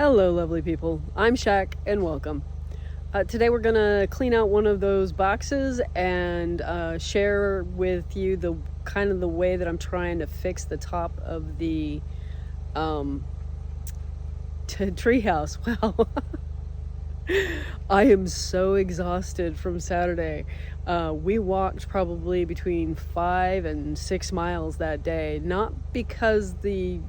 Hello, lovely people. I'm Shaq, and welcome. Today we're gonna clean out one of those boxes and share with you the kind of the way that I'm trying to fix the top of the treehouse. Wow, I am so exhausted from Saturday. We walked probably between 5 and 6 miles that day, not because the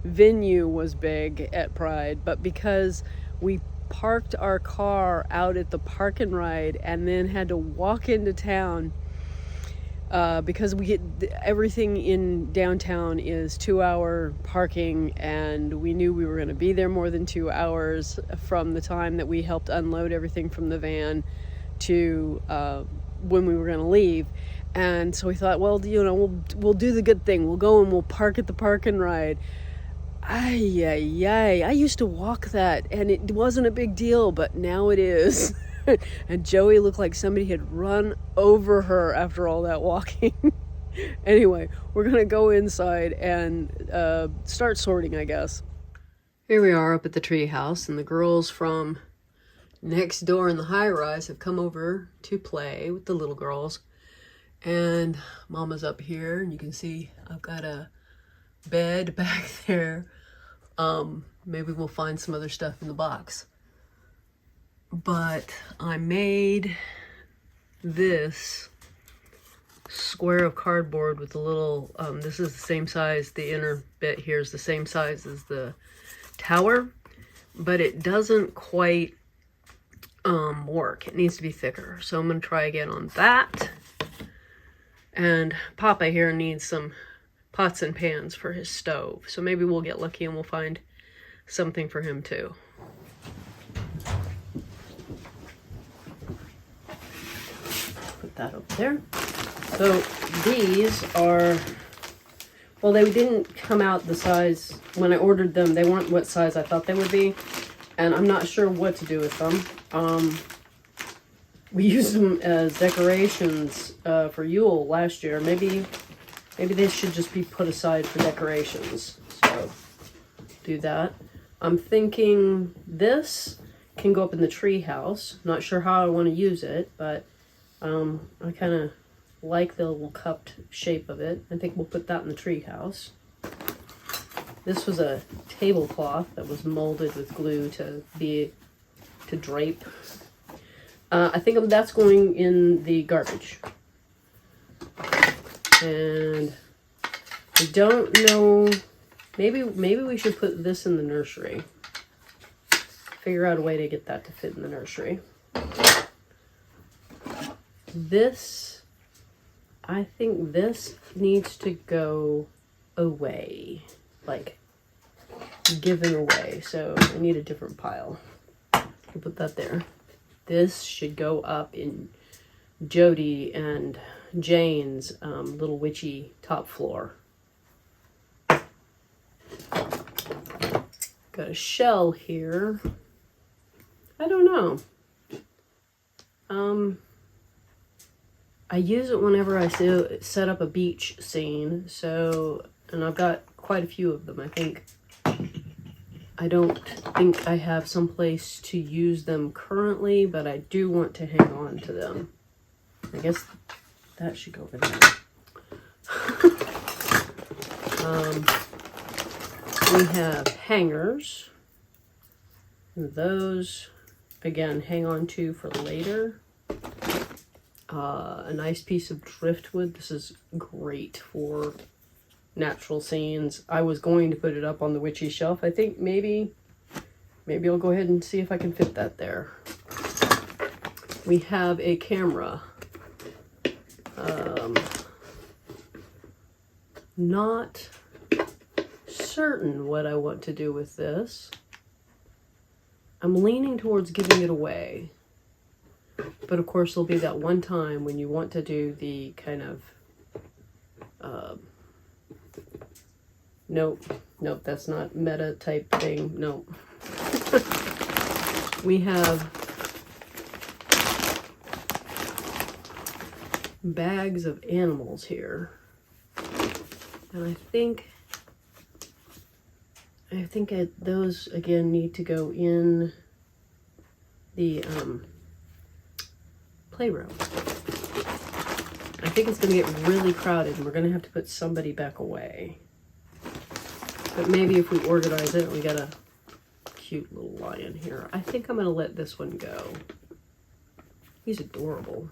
venue was big at Pride, but because we parked our car out at the park and ride and then had to walk into town because we get everything in downtown is 2-hour parking, and we knew we were going to be there more than 2 hours from the time that we helped unload everything from the van to when we were going to leave. And so we thought, well, we'll do the good thing. We'll go and we'll park at the park and ride. Ay, ay, ay. I used to walk that, and it wasn't a big deal, but now it is. And Joey looked like somebody had run over her after all that walking. Anyway, we're going to go inside and start sorting, I guess. Here we are up at the tree house, and the girls from next door in the high-rise have come over to play with the little girls. And Mama's up here, and you can see I've got a bed back there. Maybe we'll find some other stuff in the box. But I made this square of cardboard with a little, this is the same size, the inner bit here is the same size as the tower, but it doesn't quite work. It needs to be thicker. So I'm going to try again on that. And Papa here needs some pots and pans for his stove. So maybe we'll get lucky and we'll find something for him too. Put that up there. So these are, well, they didn't come out the size, when I ordered them, they weren't what size I thought they would be. And I'm not sure what to do with them. We used them as decorations for Yule last year. Maybe they should just be put aside for decorations. So do that. I'm thinking this can go up in the tree house. Not sure how I want to use it, but I kind of like the little cupped shape of it. I think we'll put that in the tree house. This was a tablecloth that was molded with glue to drape. I think that's going in the garbage. And I don't know, maybe we should put this in the nursery. Figure out a way to get that to fit in the nursery. This, I think this needs to go away, like given away. So I need a different pile. I'll put that there. This should go up in Jody and Jane's little witchy top floor. Got a shell here. I don't know. I use it whenever I set up a beach scene, so, and I've got quite a few of them, I think. I don't think I have someplace to use them currently, but I do want to hang on to them. I guess that should go over there. We have hangers. Those, again, hang on to for later. A nice piece of driftwood. This is great for natural scenes. I was going to put it up on the witchy shelf. I think maybe I'll go ahead and see if I can fit that there. We have a camera. Not certain what I want to do with this. I'm leaning towards giving it away. But of course there'll be that one time when you want to do the kind of nope, that's not meta type thing. Nope. We have bags of animals here. And I think I think those, again, need to go in the playroom. I think it's going to get really crowded, and we're going to have to put somebody back away. But maybe if we organize it, we got a cute little lion here. I think I'm going to let this one go. He's adorable.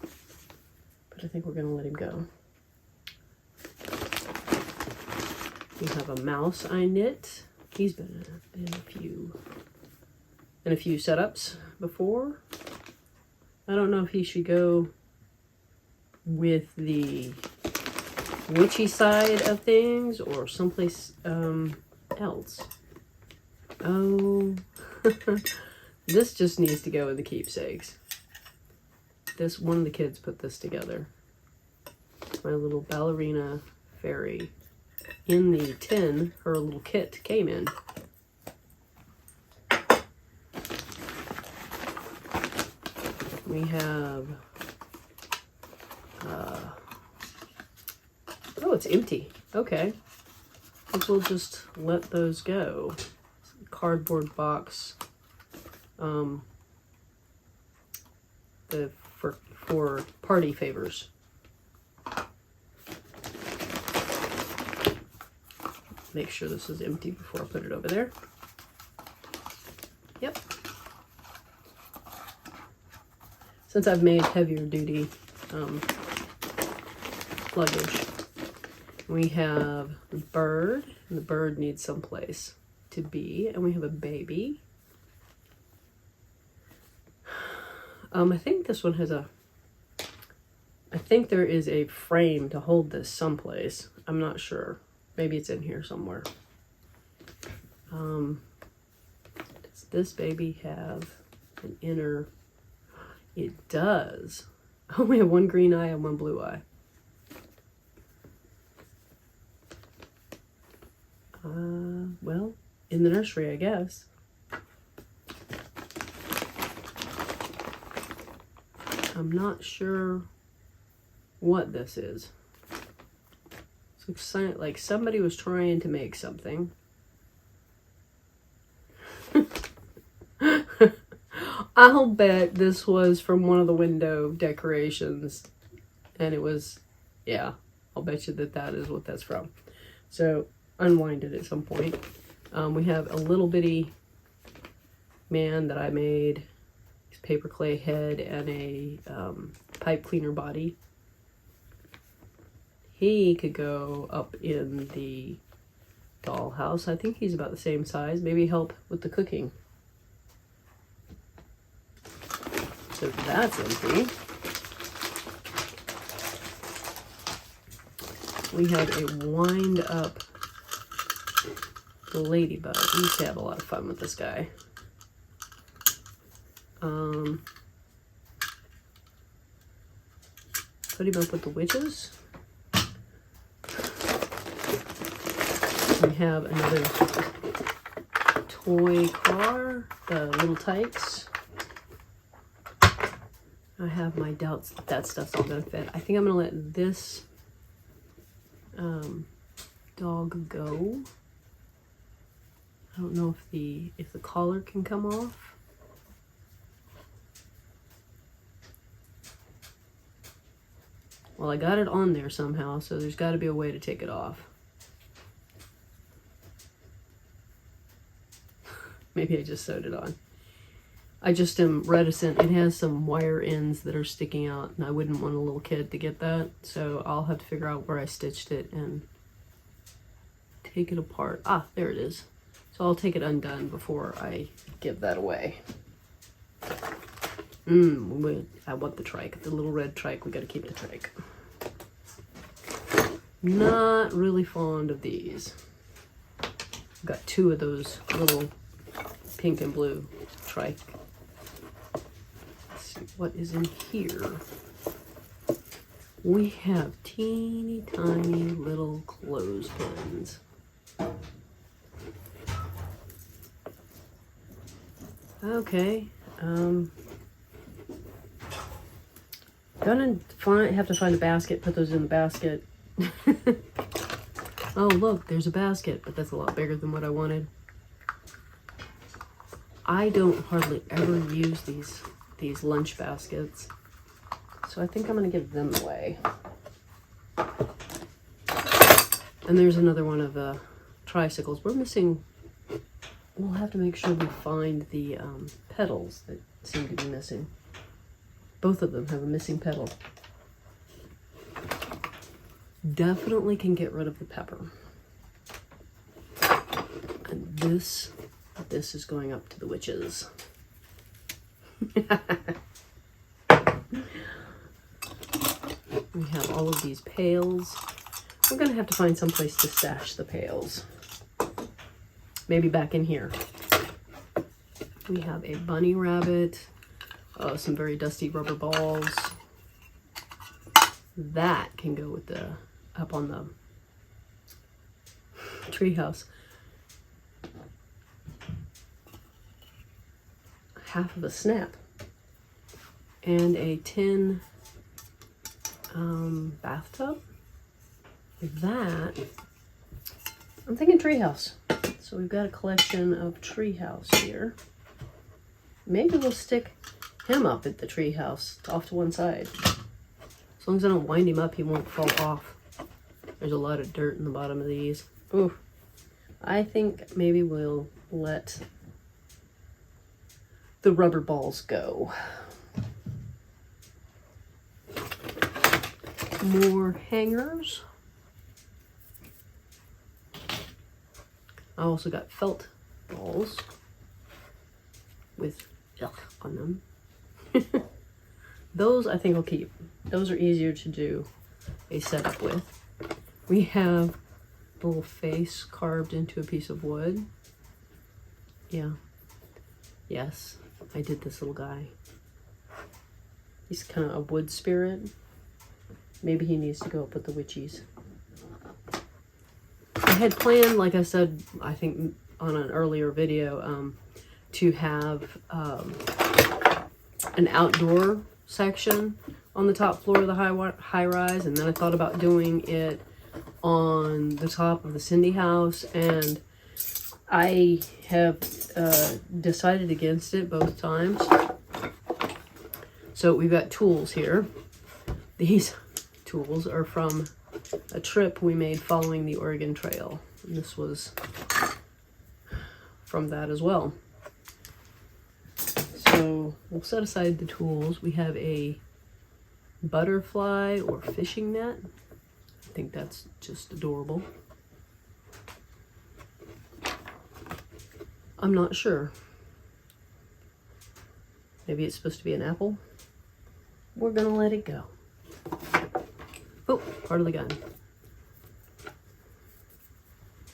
But I think we're going to let him go. We have a mouse I knit. He's been in a few setups before. I don't know if he should go with the witchy side of things or someplace else. Oh, this just needs to go with the keepsakes. This, one of the kids put this together. My little ballerina fairy. In the tin, her little kit came in. We have, oh, it's empty. Okay. I think we'll just let those go. Cardboard box, for party favors. Make sure this is empty before I put it over there. Yep. Since I've made heavier duty luggage, we have the bird, and the bird needs someplace to be, and we have a baby. I think this one has I think there is a frame to hold this someplace. I'm not sure. Maybe it's in here somewhere. Does this baby have an inner? It does. Oh, we have one green eye and one blue eye. Well, in the nursery, I guess. I'm not sure what this is. Looks like somebody was trying to make something. I'll bet this was from one of the window decorations. And it was, yeah, I'll bet you that is what that's from. So, unwind it at some point. We have a little bitty man that I made. Paper clay head and a pipe cleaner body. He could go up in the dollhouse. I think he's about the same size. Maybe help with the cooking. So that's empty. We have a wind up ladybug. We used to have a lot of fun with this guy. Put him up with the witches. We have another toy car, the little tykes. I have my doubts that stuff's all gonna fit. I think I'm gonna let this dog go. I don't know if the collar can come off. Well, I got it on there somehow, so there's got to be a way to take it off. Maybe I just sewed it on. I just am reticent. It has some wire ends that are sticking out, and I wouldn't want a little kid to get that. So I'll have to figure out where I stitched it and take it apart. Ah, there it is. So I'll take it undone before I give that away. I want the trike, the little red trike. We got to keep the trike. Not really fond of these. I've got two of those little pink and blue trike. Let's see what is in here. We have teeny tiny little clothespins. Okay. Gonna have to find a basket, put those in the basket. Oh, look, there's a basket, but that's a lot bigger than what I wanted. I don't hardly ever use these lunch baskets, so I think I'm going to give them away. And there's another one of the tricycles. We're missing, we'll have to make sure we find the pedals that seem to be missing. Both of them have a missing pedal. Definitely can get rid of the pepper. And this is going up to the witches. We have all of these pails. We're gonna have to find some place to stash the pails. Maybe back in here. We have a bunny rabbit, some very dusty rubber balls. That can go with the up on the treehouse. Half of a snap and a tin bathtub. That, I'm thinking treehouse. So we've got a collection of treehouse here. Maybe we'll stick him up at the treehouse, off to one side. As long as I don't wind him up, he won't fall off. There's a lot of dirt in the bottom of these. Ooh, I think maybe we'll let the rubber balls go. More hangers. I also got felt balls with on them. Those I think I'll keep. Those are easier to do a setup with. We have a little face carved into a piece of wood. Yeah. Yes, I did this little guy. He's kind of a wood spirit. Maybe he needs to go up with the witchies. I had planned, like I said, I think on an earlier video, to have an outdoor section on the top floor of the high rise, and then I thought about doing it on the top of the Cindy house, and I have decided against it both times. So we've got tools here. These tools are from a trip we made following the Oregon Trail. And this was from that as well. So we'll set aside the tools. We have a butterfly or fishing net. I think that's just adorable. I'm not sure. Maybe it's supposed to be an apple. We're gonna let it go. Oh, part of the gun.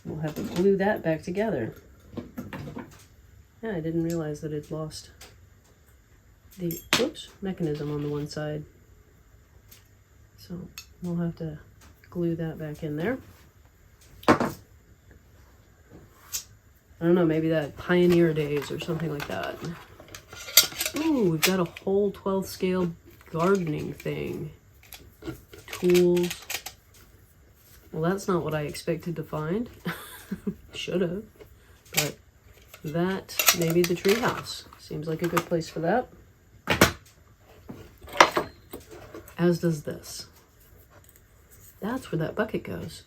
We'll have to glue that back together. Yeah, I didn't realize that it lost the, whoops, mechanism on the one side. So we'll have to glue that back in there. I don't know, maybe that Pioneer Days or something like that. Ooh, we've got a whole 12th scale gardening thing. Tools. Well, that's not what I expected to find. Should have. But that, maybe the treehouse. Seems like a good place for that. As does this. That's where that bucket goes.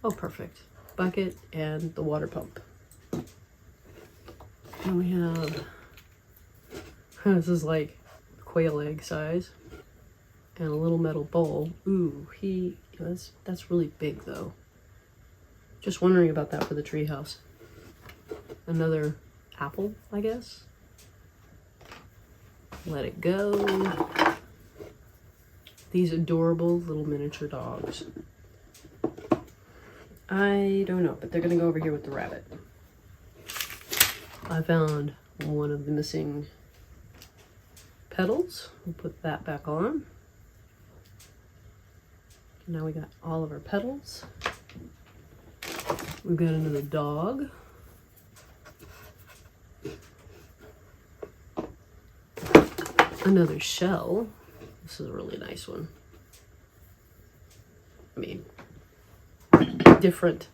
Oh, perfect. Bucket and the water pump. And we have, this is like quail egg size, and a little metal bowl. Ooh, that's really big though. Just wondering about that for the treehouse. Another apple, I guess. Let it go. These adorable little miniature dogs. I don't know, but they're gonna go over here with the rabbit. I found one of the missing pedals. We'll put that back on. Now we got all of our pedals. We've got another dog. Another shell. This is a really nice one. I mean, different.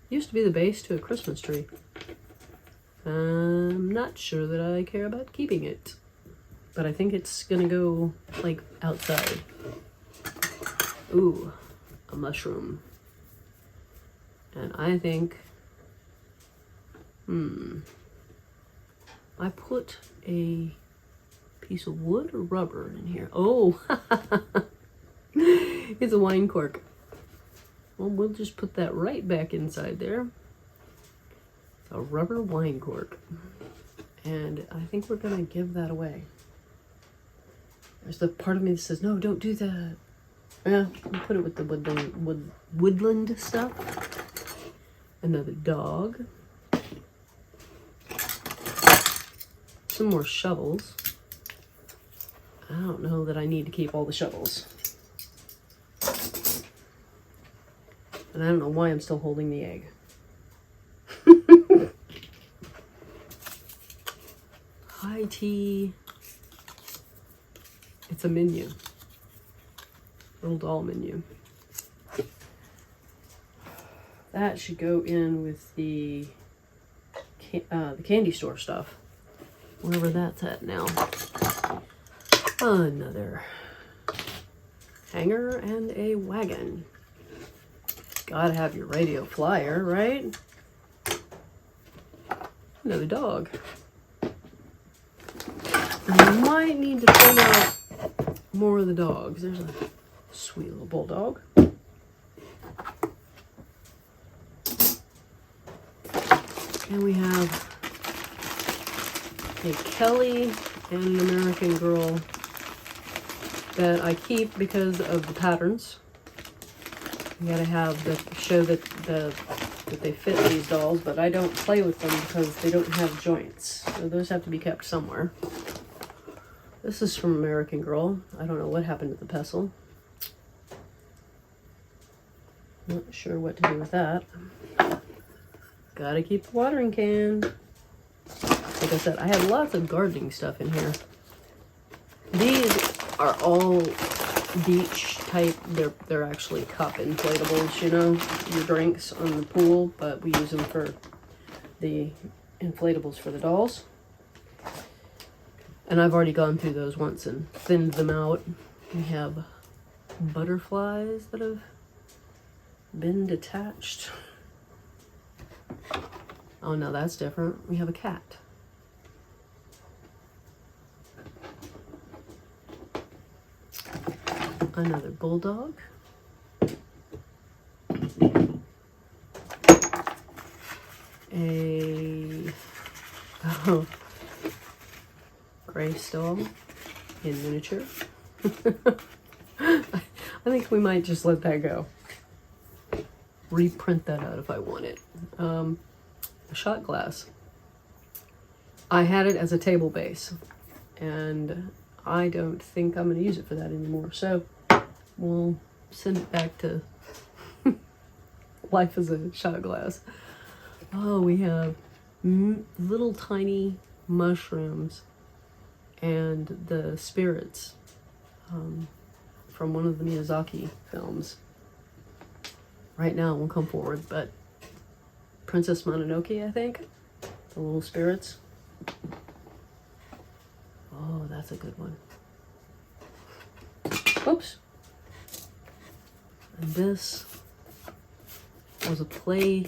Used to be the base to a Christmas tree. I'm not sure that I care about keeping it, but I think it's gonna go like outside. Ooh, a mushroom. And I think, I put a piece of wood or rubber in here. Oh, it's a wine cork. Well, we'll just put that right back inside there. A rubber wine cork. And I think we're gonna give that away. There's the part of me that says, no, don't do that. Yeah, we'll put it with the woodland stuff. Another dog. Some more shovels. I don't know that I need to keep all the shovels. And I don't know why I'm still holding the egg. High tea. It's a menu. Little doll menu. That should go in with the candy store stuff. Wherever that's at now. Another hanger and a wagon. Gotta have your radio flyer, right? Another dog. I might need to thin out more of the dogs. There's a sweet little bulldog. And we have a Kelly and an American Girl that I keep because of the patterns. You gotta have the show that they fit these dolls, but I don't play with them because they don't have joints. So those have to be kept somewhere. This is from American Girl. I don't know what happened to the pestle. Not sure what to do with that. Gotta keep the watering can. Like I said, I have lots of gardening stuff in here. These are all beach type. They're actually cup inflatables, you know, your drinks on the pool, but we use them for the inflatables for the dolls. And I've already gone through those once and thinned them out. We have butterflies that have been detached. Oh no, that's different. We have a cat. Another bulldog. A gray stall in miniature. I think we might just let that go. Reprint that out if I want it. A shot glass. I had it as a table base, and I don't think I'm going to use it for that anymore. So we'll send it back to life as a shot glass. Oh, we have little tiny mushrooms and the spirits from one of the Miyazaki films. Right now it won't come forward, but Princess Mononoke, I think. The little spirits. Oh, that's a good one. Oops. And this was a play.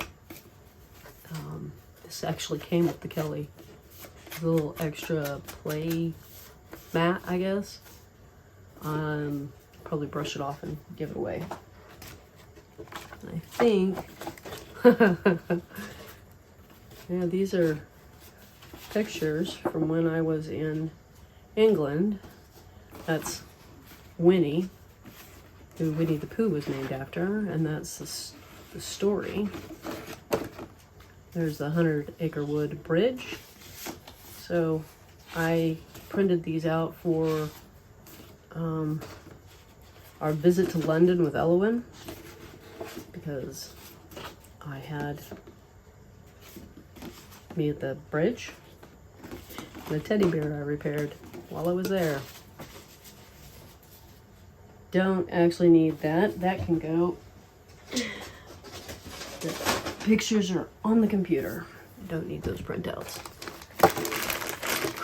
This actually came with the Kelly. A little extra play mat, I guess. Probably brush it off and give it away. And I think, yeah, these are pictures from when I was in England. That's Winnie, who Winnie the Pooh was named after, and that's the story. There's the 100-acre wood bridge. So I printed these out for our visit to London with Elowen, because I had me at the bridge and a teddy bear I repaired while I was there. Don't actually need that. That can go Pictures are on the computer. I don't need those printouts.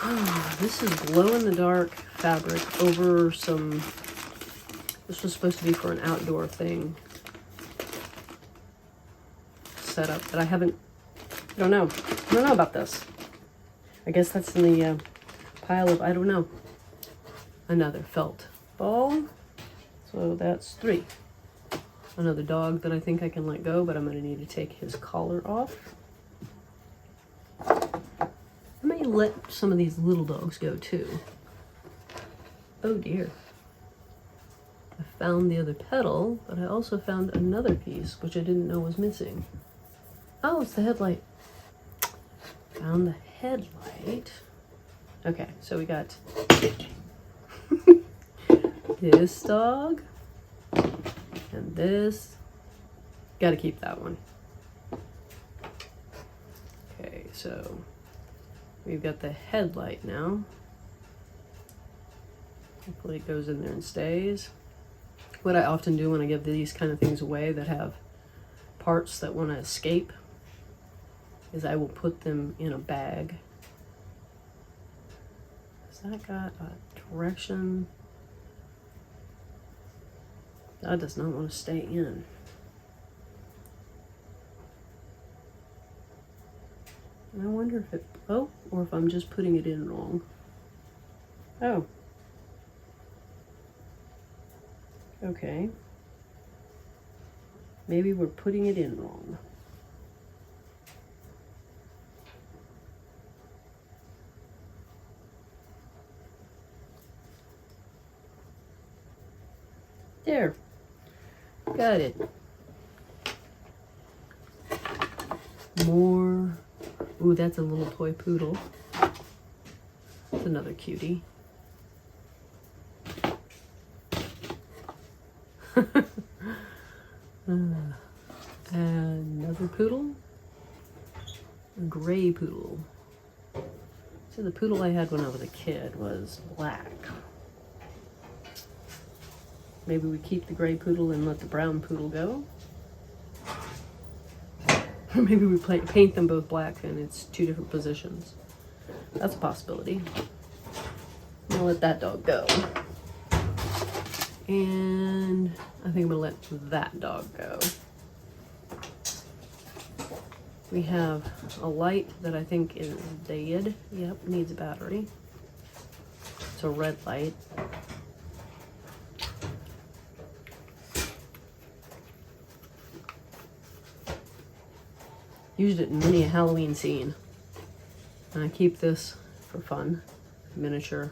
Oh, this is glow-in-the-dark fabric over some... This was supposed to be for an outdoor thing. Setup, but I don't know. I don't know about this. I guess that's in the pile of, I don't know. Another felt ball. So that's 3. Another dog that I think I can let go, but I'm going to need to take his collar off. I may let some of these little dogs go too. Oh dear. I found the other petal, but I also found another piece, which I didn't know was missing. Oh, it's the headlight. Found the headlight. Okay, so we got this dog and this. Gotta keep that one. Okay, so we've got the headlight now. Hopefully it goes in there and stays. What I often do when I give these kind of things away that have parts that want to escape is I will put them in a bag. Has that got a direction? That does not want to stay in. And I wonder if it, oh, or if I'm just putting it in wrong. Oh. Okay. Maybe we're putting it in wrong. There. Got it. More. Ooh, that's a little toy poodle. That's another cutie. Another poodle. A gray poodle. So the poodle I had when I was a kid was black. Maybe we keep the gray poodle and let the brown poodle go. Or maybe we paint them both black and it's 2 different positions. That's a possibility. I'm gonna let that dog go. And I think I'm gonna let that dog go. We have a light that I think is dead. Yep, needs a battery. It's a red light. Used it in many a Halloween scene. And I keep this for fun. Miniature.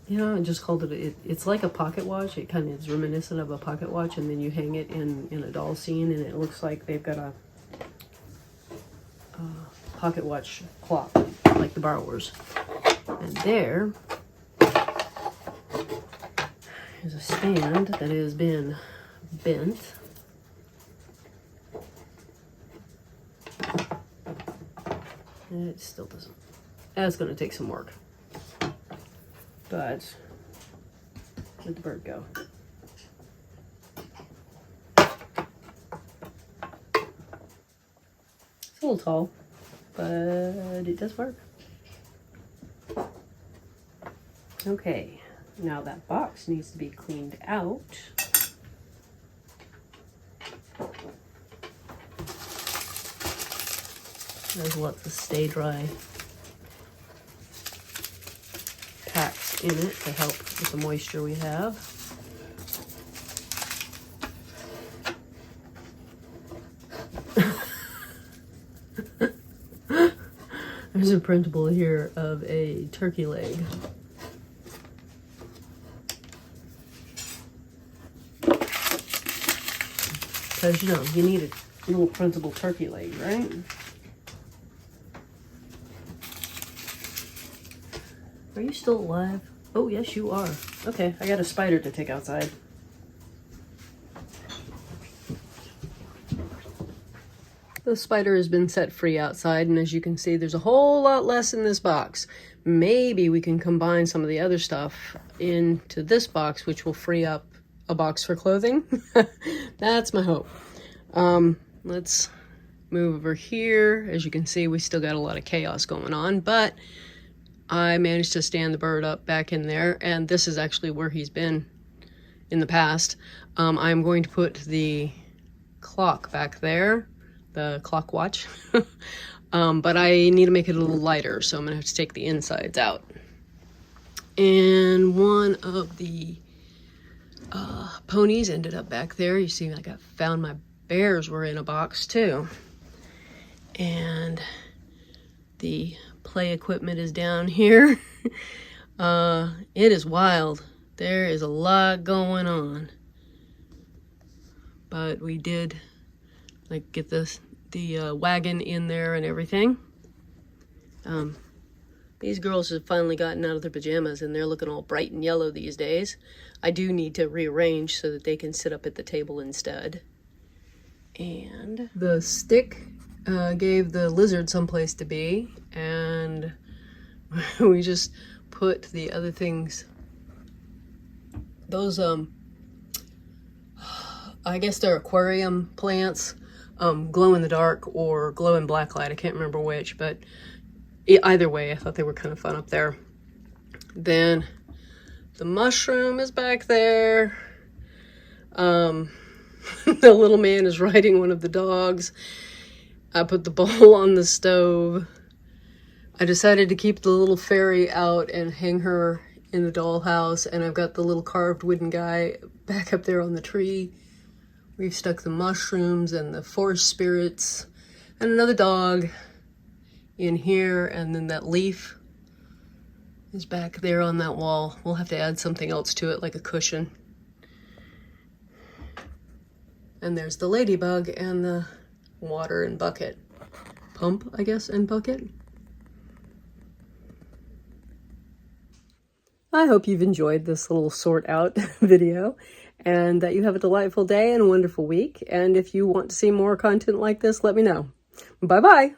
You know, I just called it's like a pocket watch. It kind of is reminiscent of a pocket watch, and then you hang it in a doll scene, and it looks like they've got a pocket watch clock, like the borrowers. And there is a stand that has been bent. It still doesn't. That's going to take some work. But where'd the bird go? It's a little tall, but it does work. Okay, now that box needs to be cleaned out. There's lots of stay dry packs in it to help with the moisture we have. There's a printable here of a turkey leg. Because, you know, you need a little printable turkey leg, right? Are you still alive? Oh, yes, you are. Okay, I got a spider to take outside. The spider has been set free outside, and as you can see, there's a whole lot less in this box. Maybe we can combine some of the other stuff into this box, which will free up a box for clothing. That's my hope. Let's move over here. As you can see, we still got a lot of chaos going on, but I managed to stand the bird up back in there, and this is actually where he's been in the past. I'm going to put the clock back there, the clock watch, but I need to make it a little lighter, so I'm gonna have to take the insides out. And one of the ponies ended up back there. You see, I found my bears were in a box too. And the play equipment is down here. It is wild. There is a lot going on. But we did get the wagon in there and everything. These girls have finally gotten out of their pajamas and they're looking all bright and yellow these days. I do need to rearrange so that they can sit up at the table instead. And the stick gave the lizard someplace to be, and we just put the other things, those I guess they're aquarium plants, glow in the dark or glow in black light, I can't remember which, but either way I thought they were kind of fun up there. Then the mushroom is back there. The little man is riding one of the dogs. I put the bowl on the stove. I decided to keep the little fairy out and hang her in the dollhouse, and I've got the little carved wooden guy back up there on the tree. We've stuck the mushrooms and the forest spirits and another dog in here, and then that leaf is back there on that wall. We'll have to add something else to it, like a cushion. And there's the ladybug and the water and bucket. Pump, I guess, and bucket. I hope you've enjoyed this little sort out video and that you have a delightful day and a wonderful week. And if you want to see more content like this, let me know. Bye-bye.